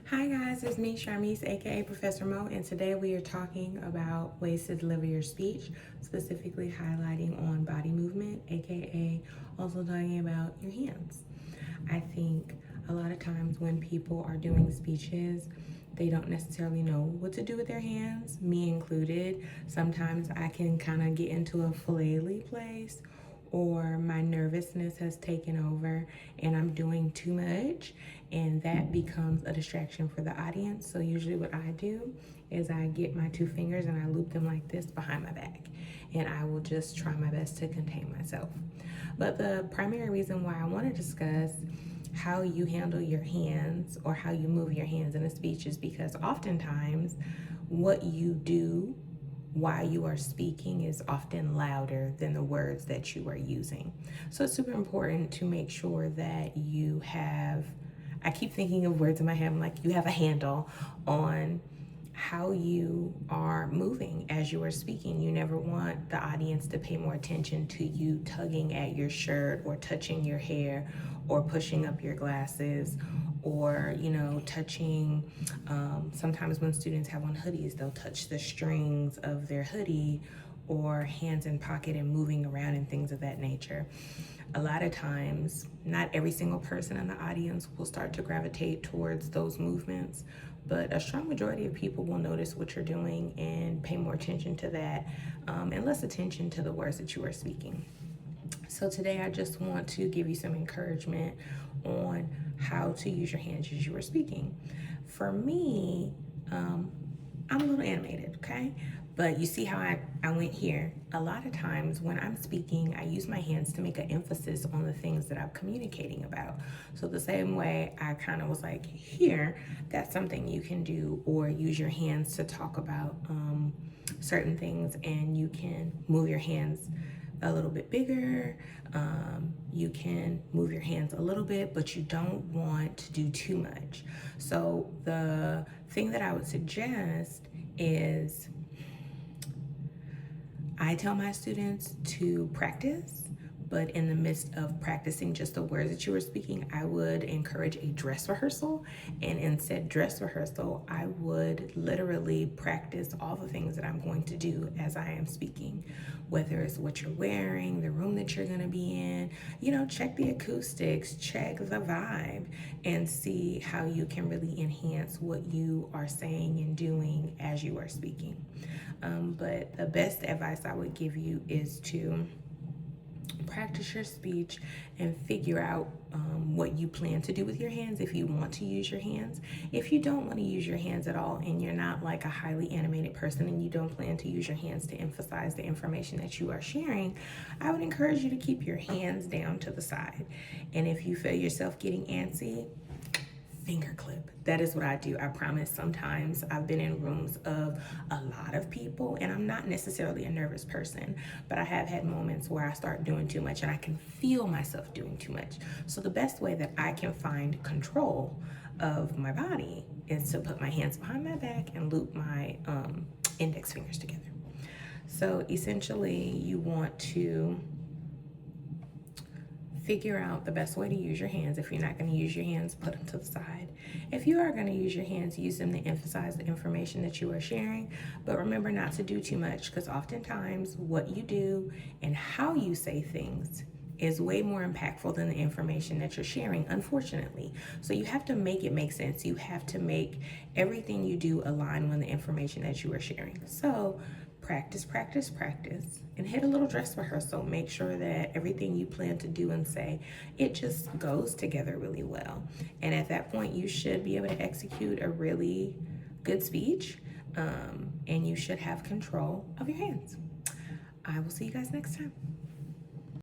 Hi guys, it's me, Sharmise, aka Professor Mo, and today we are talking about ways to deliver your speech, specifically highlighting on body movement, aka also talking about your hands. I think a lot of times when people are doing speeches, they don't necessarily know what to do with their hands, me included. Sometimes I can kind of get into a flailing place, or my nervousness has taken over and I'm doing too much, and that becomes a distraction for the audience. So usually what I do is I get my two fingers and I loop them like this behind my back, and I will just try my best to contain myself. But the primary reason why I want to discuss how you handle your hands or how you move your hands in a speech is because oftentimes what you do while you are speaking is often louder than the words that you are using. So it's super important to make sure that you have, I keep thinking of words in my head, like you have a handle on how you are moving as you are speaking. You never want the audience to pay more attention to you tugging at your shirt or touching your hair or pushing up your glasses or touching, sometimes when students have on hoodies, they'll touch the strings of their hoodie, or hands in pocket and moving around and things of that nature. A lot of times, not every single person in the audience will start to gravitate towards those movements, but a strong majority of people will notice what you're doing and pay more attention to that, and less attention to the words that you are speaking. So today I just want to give you some encouragement on how to use your hands as you are speaking. For me, I'm a little animated, okay? But you see how I went here. A lot of times when I'm speaking, I use my hands to make an emphasis on the things that I'm communicating about. So the same way I kind of was like, here, that's something you can do, or use your hands to talk about certain things, and you can move your hands a little bit bigger. You can move your hands a little bit, but you don't want to do too much. So the thing that I would suggest is I tell my students to practice, but in the midst of practicing just the words that you were speaking, I would encourage a dress rehearsal. And in said dress rehearsal, I would literally practice all the things that I'm going to do as I am speaking, whether it's what you're wearing, the room that you're going to be in, check the acoustics, check the vibe, and see how you can really enhance what you are saying and doing as you are speaking. But the best advice I would give you is to practice your speech and figure out what you plan to do with your hands if you want to use your hands. If you don't want to use your hands at all and you're not like a highly animated person and you don't plan to use your hands to emphasize the information that you are sharing, I would encourage you to keep your hands down to the side. And if you feel yourself getting antsy, finger clip. That is what I do. I promise. Sometimes I've been in rooms of a lot of people and I'm not necessarily a nervous person, but I have had moments where I start doing too much and I can feel myself doing too much. So the best way that I can find control of my body is to put my hands behind my back and loop my index fingers together. So essentially you want to figure out the best way to use your hands. If you're not going to use your hands, put them to the side. If you are going to use your hands, use them to emphasize the information that you are sharing. But remember not to do too much, because oftentimes what you do and how you say things is way more impactful than the information that you're sharing, unfortunately. So you have to make it make sense. You have to make everything you do align with the information that you are sharing. So practice, practice, practice, and hit a little dress rehearsal. Make sure that everything you plan to do and say, it just goes together really well. And at that point, you should be able to execute a really good speech, and you should have control of your hands. I will see you guys next time.